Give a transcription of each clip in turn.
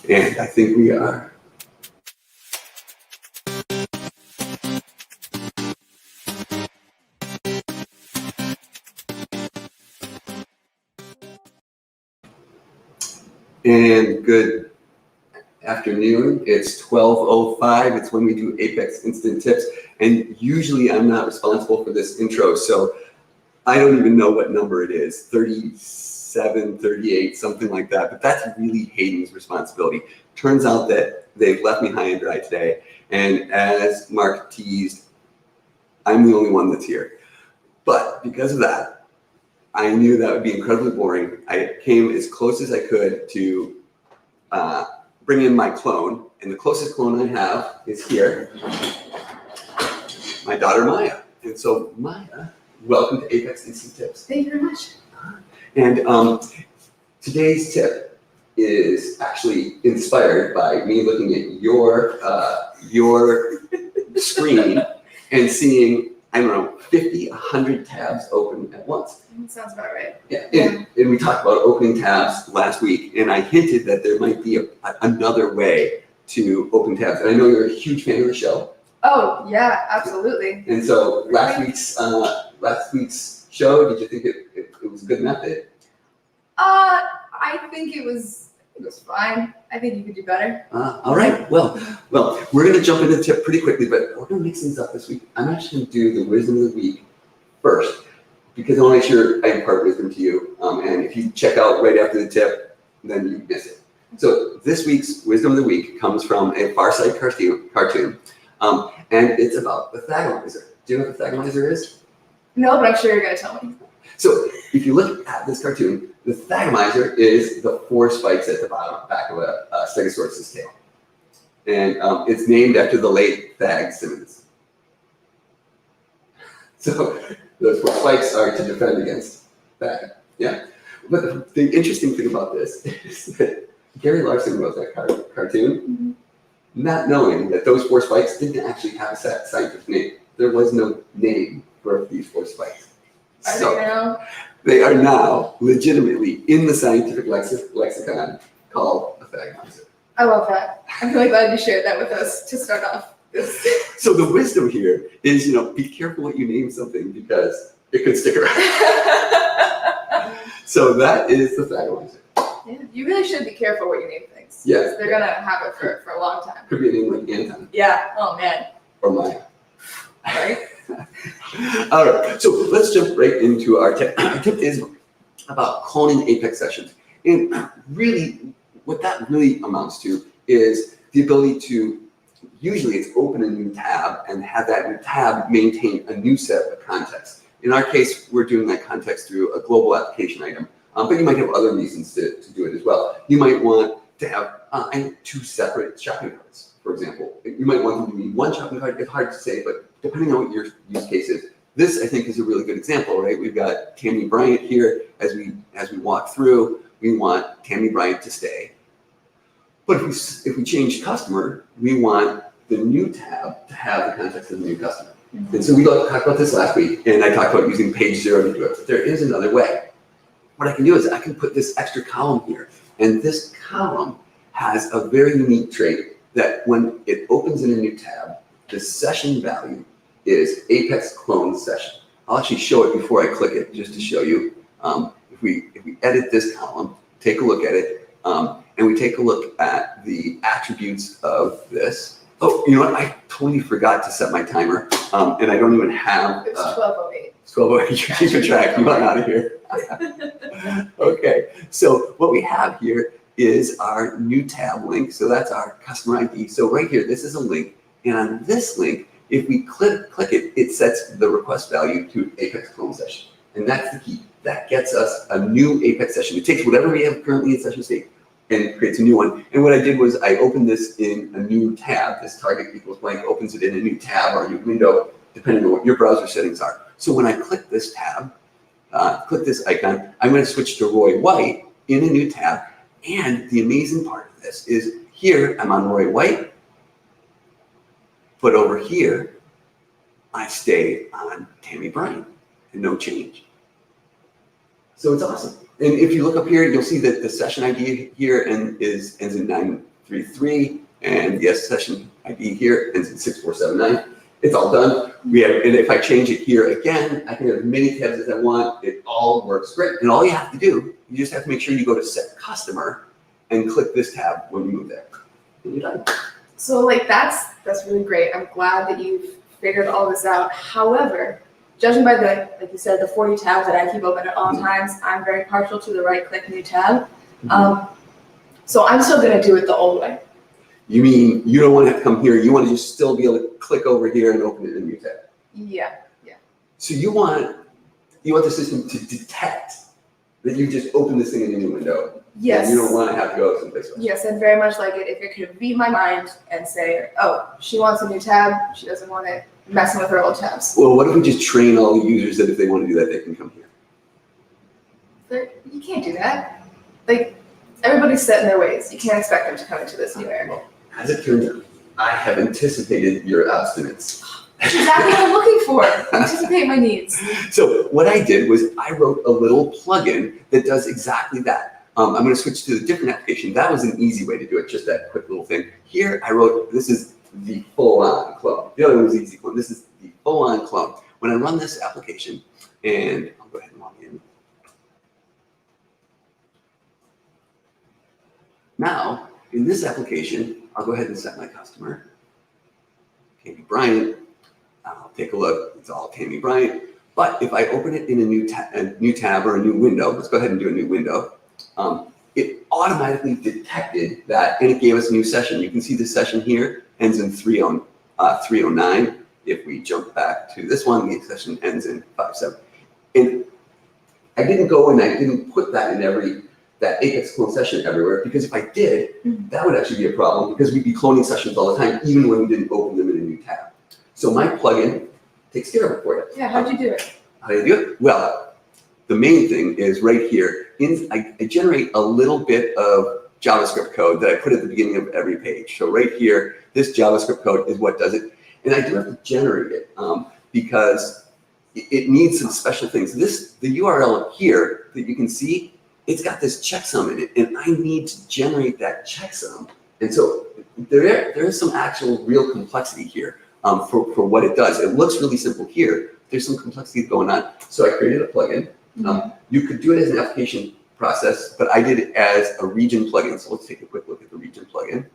And I think we are. And good afternoon. It's 12:05. It's when we do Apex Instant Tips. And usually I'm not responsible for this intro, so I don't even know what number it is, 37, 38, something like that. But that's really Hayden's responsibility. Turns out that they've left me high and dry today. And as Mark teased, I'm the only one that's here. But because of that, I knew that would be incredibly boring. I came as close as I could to bring in my clone. And the closest clone I have is here, my daughter Maja. And so Maja, welcome to Apex Instant Tips. Thank you very much. And today's tip is actually inspired by me looking at your screen and seeing, I don't know, 50, 100 tabs open at once. That sounds about right. Yeah, and we talked about opening tabs last week, and I hinted that there might be another way to open tabs. And I know you're a huge fan of the show. Oh, yeah, absolutely. And so last week's show, did you think it was a good method? I think it was fine. I think you could do better. All right. Well, we're going to jump into the tip pretty quickly, but we're going to mix things up this week. I'm actually going to do the wisdom of the week first, because I want to make sure I impart wisdom to you. And if you check out right after the tip, then you miss it. So this week's wisdom of the week comes from a Far Side cartoon, and it's about the Thagomizer. Do you know what the Thagomizer is? No, but I'm sure you're going to tell me. So if you look at this cartoon, the Thagomizer is the 4 spikes at the back of a Stegosaurus's tail. And it's named after the late Thag Simmons. So those 4 spikes are to defend against Thag. Yeah. But the interesting thing about this is that Gary Larson wrote that cartoon, not knowing that those 4 spikes didn't actually have a scientific name. There was no name for these 4 spikes. They are now legitimately in the scientific lexicon called a Thagomizer. I love that. I'm really glad you shared that with us to start off this. So the wisdom here is, be careful what you name something because it could stick around. So that is the Thagomizer. Yeah, you really should be careful what you name things. Yes. They're going to have it for a long time. Could be a name like Anton. Yeah. Oh, man. Or Maja. Right? All right, so let's jump right into our tip. Our tip is about cloning Apex sessions. And really, what that really amounts to is the ability to, usually it's open a new tab and have that new tab maintain a new set of context. In our case, we're doing that context through a global application item, but you might have other reasons to do it as well. You might want to have 2 separate shopping carts, for example. You might want them to be 1 shopping cart. It's hard to say, but depending on what your use case is. This, I think, is a really good example, right? We've got Tammy Bryant here. As we walk through, we want Tammy Bryant to stay. But if we change customer, we want the new tab to have the context of the new customer. And so we talked about this last week, and I talked about using page 0 to do it. But there is another way. What I can do is I can put this extra column here, and this column has a very unique trait that when it opens in a new tab, the session value is Apex clone session. I'll actually show it before I click it, just to show you. If we edit this column, take a look at it, and we take a look at the attributes of this. Oh, you know what? I totally forgot to set my timer, and I don't even have. It's 12:08. It's 12:08. You keep a track. You run out of here. Okay. So what we have here is our new tab link. So that's our customer ID. So right here, this is a link, and on this link, if we click it, it sets the request value to Apex clone session. And that's the key. That gets us a new Apex session. It takes whatever we have currently in session state and creates a new one. And what I did was I opened this in a new tab. This target equals blank opens it in a new tab or a new window, depending on what your browser settings are. So when I click this tab, click this icon, I'm going to switch to Roy White in a new tab. And the amazing part of this is here, I'm on Roy White, but over here, I stay on Tammy Bryant and no change. So it's awesome. And if you look up here, you'll see that the session ID here ends in 933, and the session ID here ends in 6479. It's all done. And if I change it here again, I can have as many tabs as I want. It all works great. And all you have to do, you just have to make sure you go to Set Customer and click this tab when you move there. And you're done. So like that's really great. I'm glad that you've figured all this out. However, judging by the, like you said, the 40 tabs that I keep open at all times, I'm very partial to the right-click new tab. So I'm still gonna do it the old way. You mean you don't want to have to come here, you want to just still be able to click over here and open it in a new tab? Yeah. So you want the system to detect that you just opened this thing in a new window. Yes. And you don't want to have to go someplace else. Yes, and very much like it if it could read my mind and say, oh, she wants a new tab, she doesn't want it messing with her old tabs. Well, what if we just train all the users that if they want to do that, they can come here? But you can't do that. Like, everybody's set in their ways. You can't expect them to come into this new area. Well, as it turns out, I have anticipated your abstinence. That's exactly what I'm looking for. Anticipate my needs. So what I did was I wrote a little plugin that does exactly that. I'm going to switch to a different application. That was an easy way to do it, just that quick little thing. Here I wrote, this is the full-on clone. The other one was easy clone. This is the full-on clone. When I run this application, and I'll go ahead and log in. Now, in this application, I'll go ahead and set my customer, Tammy Bryant. I'll take a look. It's all Tammy Bryant. But if I open it in a new tab or a new window, let's go ahead and do a new window. It automatically detected that, and it gave us a new session. You can see the session here ends in 309. If we jump back to this one, the session ends in 57. And I didn't go and I didn't put that in that Apex clone session everywhere, because if I did, that would actually be a problem, because we'd be cloning sessions all the time, even when we didn't open them in a new tab. So my plugin takes care of it for you. Yeah, how'd you do it? How do I do it? Well, the main thing is right here. I generate a little bit of JavaScript code that I put at the beginning of every page. So right here, this JavaScript code is what does it. And I do have to generate it because it needs some special things. The URL here that you can see, it's got this checksum in it, and I need to generate that checksum. And so there is some actual real complexity here for what it does. It looks really simple here. There's some complexity going on. So I created a plugin. You could do it as an application process, but I did it as a region plugin. So let's take a quick look at the region plugin.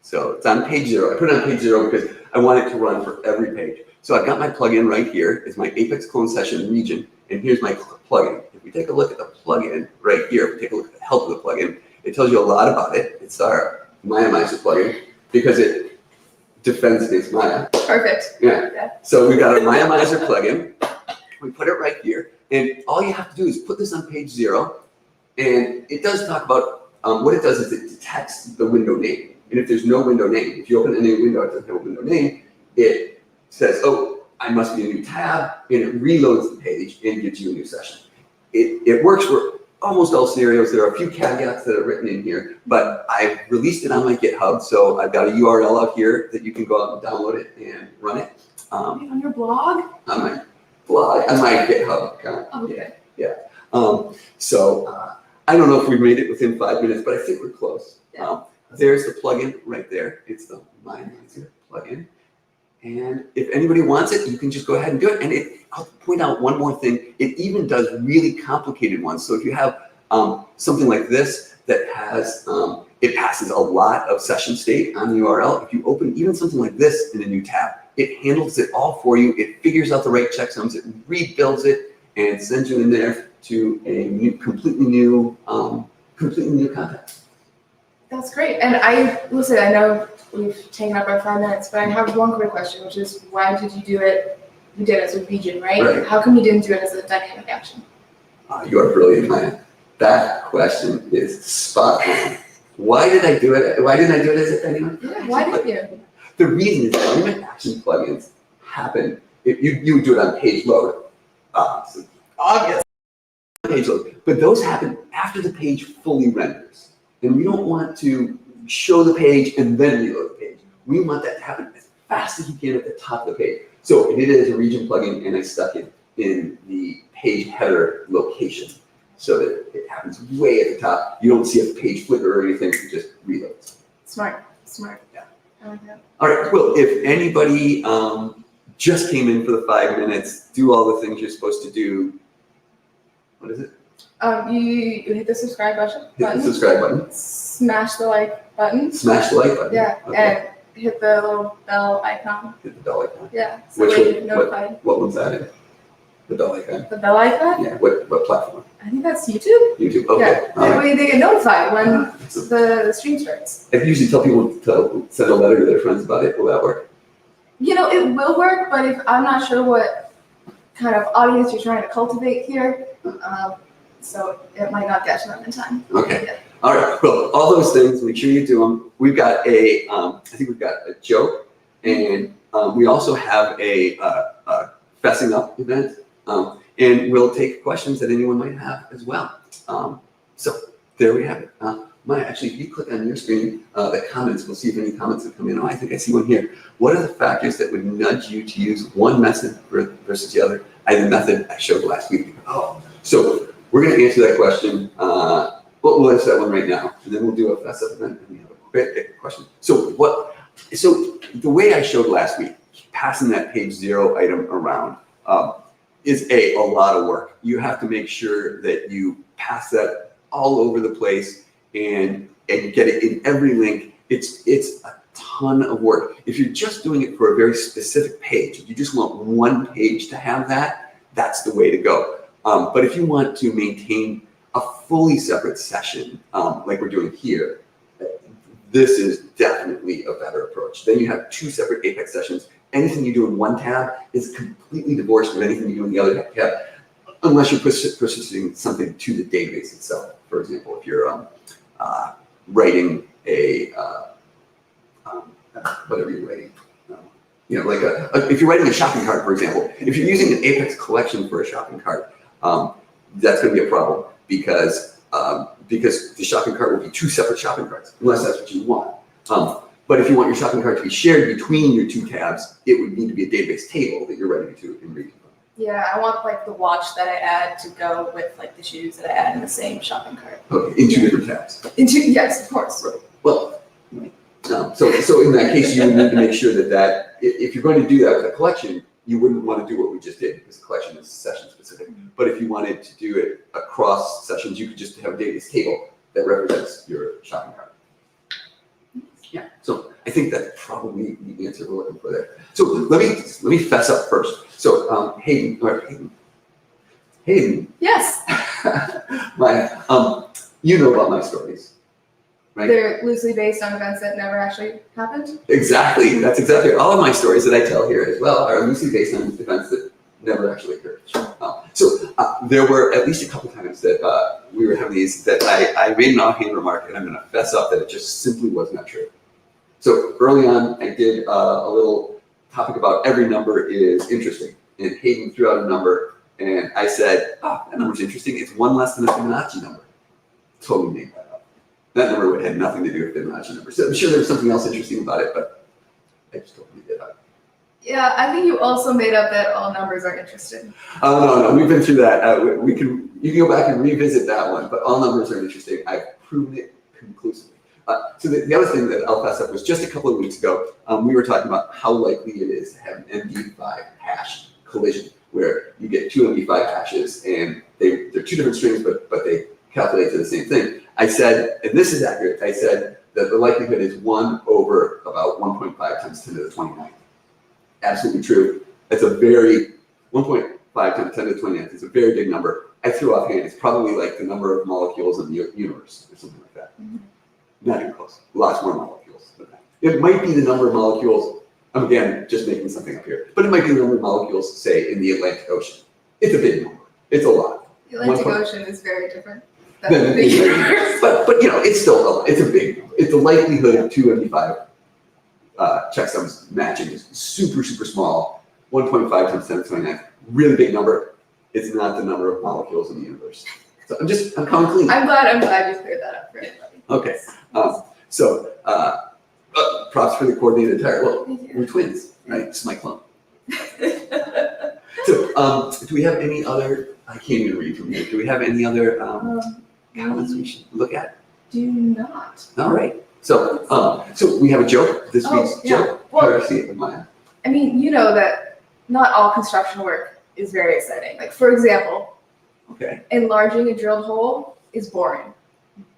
So it's on page 0. I put it on page 0 because I want it to run for every page. So I've got my plugin right here. It's my Apex clone session region, and here's my plugin. If we take a look at the plugin right here, if we take a look at the help of the plugin, it tells you a lot about it. It's our Maja plugin because it defends against Maja. Perfect. Yeah. So we've got a Maja plugin. We put it right here, and all you have to do is put this on page 0, and it does talk about what it does is it detects the window name. And if there's no window name, if you open any window, it doesn't have a window name, it says, oh, I must be a new tab, and it reloads the page and gives you a new session. It works for almost all scenarios. There are a few caveats that are written in here, but I've released it on my GitHub, so I've got a URL out here that you can go out and download it and run it. On your blog? On my blog, on my GitHub account. Okay. Yeah. I don't know if we've made it within 5 minutes, but I think we're close. Yeah. There's the plugin right there. It's the Maja plugin. And if anybody wants it, you can just go ahead and do it. And I'll point out one more thing. It even does really complicated ones. So if you have something like this that has, it passes a lot of session state on the URL. If you open even something like this in a new tab, it handles it all for you. It figures out the right checksums. It rebuilds it and sends you in there to a completely new content. That's great. And I know we've taken up our 5 minutes, but I have one quick question, which is why did you do it? You did it as a region, right? Right. How come you didn't do it as a dynamic action? You are brilliant, Maja. That question is spot on. Why did I do it? Why didn't I do it as a dynamic action? Yeah, why didn't you? The reason is dynamic action plugins happen. If you would do it on page load, so obvious page load, but those happen after the page fully renders. And we don't want to show the page and then reload the page. We want that to happen as fast as you can at the top of the page. So I did it as a region plugin, and I stuck it in the page header location. so that it happens way at the top. You don't see a page flicker or anything, it just reloads. Smart. Yeah. I like that. All right, well, if anybody just came in for the 5 minutes, do all the things you're supposed to do. What is it? You hit the subscribe button. Hit the subscribe button. Smash the like button. Smash the like button. Yeah, Okay. and hit the little bell icon. Hit the bell icon. Yeah, so Which that one- you're notified. What one's that in? The bell icon? The bell icon? Yeah, what platform? I think that's YouTube. YouTube, okay. Yeah, All that right. way they get notified when So the stream starts. I usually tell people to send a letter to their friends about it. Will that work? You know, it will work, but if I'm not sure what kind of audience you're trying to cultivate here, so it might not get to them in time. Okay. Yeah. All right. Well, all those things, make sure you do them. We've got I think we've got a joke, and we also have a fessing up event, and we'll take questions that anyone might have as well. So there we have it. Maja, actually, if you click on your screen, the comments, we'll see if any comments have come in. Oh, I think I see one here. What are the factors that would nudge you to use one method versus the other? The method I showed last week. Oh, so we're going to answer that question. We'll answer that one right now, and then we'll do a fess up event, and we have a quick question. So the way I showed last week, passing that page 0 item around, is a lot of work. You have to make sure that you pass that all over the place and get it in every link. It's a ton of work. If you're just doing it for a very specific page, if you just want one page to have that, that's the way to go. But if you want to maintain a fully separate session, like we're doing here, this is definitely a better approach. Then you have 2 separate Apex sessions. Anything you do in one tab is completely divorced from anything you do in the other tab, unless you're persisting something to the database itself. For example, if you're writing a, whatever you're writing, if you're writing a shopping cart, for example, if you're using an Apex collection for a shopping cart, that's going to be a problem because the shopping cart will be 2 separate shopping carts, unless that's what you want. But if you want your shopping cart to be shared between your 2 tabs, it would need to be a database table that you're writing to and reading from. Yeah, I want like the watch that I add to go with like the shoes that I add in the same shopping cart. Okay, in 2 different tabs. Yes, of course. Right. Well, so in that case, you would need to make sure that if you're going to do that with a collection, you wouldn't want to do what we just did because the collection is session specific. But if you wanted to do it across sessions, you could just have a database table that represents your shopping cart. Yeah, so I think that's probably the answer we're looking for there. So let me fess up first. So Hayden. Yes. You know about my stories, right? They're loosely based on events that never actually happened. Exactly. That's exactly all of my stories that I tell here as well are loosely based on events that never actually occurred. There were at least a couple times that we were having these that I made an offhand remark, and I'm going to fess up that it just simply was not true. So early on, I did a little topic about every number is interesting, and Hayden threw out a number, and I said, that number's interesting. It's 1 less than a Fibonacci number. Totally made that up. That number had nothing to do with Fibonacci numbers. So I'm sure there was something else interesting about it, but I just totally made that up. Yeah, I think you also made up that all numbers are interesting. Oh, no, we've been through that. You can go back and revisit that one, but all numbers are interesting. I've proven it conclusively. So the other thing that I'll pass up was just a couple of weeks ago, we were talking about how likely it is to have an MD5 hash collision, where you get 2 MD5 hashes and they're 2 different strings, but they calculate to the same thing. I said, and this is accurate, I said that the likelihood is 1 over about 1.5 times 10 to the 29th. Absolutely true. That's a very, 1.5 times 10 to the 29th is a very big number. I threw offhand, it's probably like the number of molecules in the universe or something like that. Mm-hmm. Not even close. Lots more molecules than that. It might be the number of molecules, I'm again just making something up here, but it might be the number of molecules, say, in the Atlantic Ocean. It's a big number. It's a lot. The Atlantic Ocean is very different than than the universe. But it's still it's a big number. It's the likelihood of 2 MD5 checksums matching is super, super small. 1.5 times 10 to the 29th, really big number. It's not the number of molecules in the universe. So I'm coming clean. I'm glad you cleared that up for everybody. Okay. Props for the coordinated tire. Well, Thank you. we're twins, right? It's my clone. So do we have any other, I can't even read from here. Do we have any other comments we should look at? Do not. All right. So we have a joke, this week's joke, Well, courtesy of Maja. I mean, you know that not all construction work is very exciting. Like, for example, Okay. enlarging a drilled hole is boring,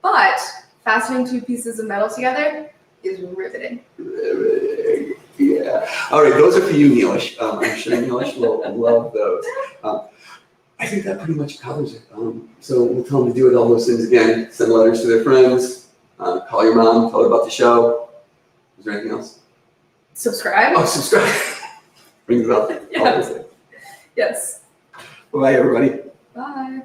but fastening two pieces of metal together is riveting. Yeah. All right, those are for you, Neelish. I'm sure Neelish will love those. I think that pretty much covers it. So we'll tell them to do all those things again. Send letters to their friends. Call your mom. Tell her about the show. Is there anything else? Subscribe? Oh, subscribe. Ring the bell. Yeah. Yes. Bye, everybody. Bye.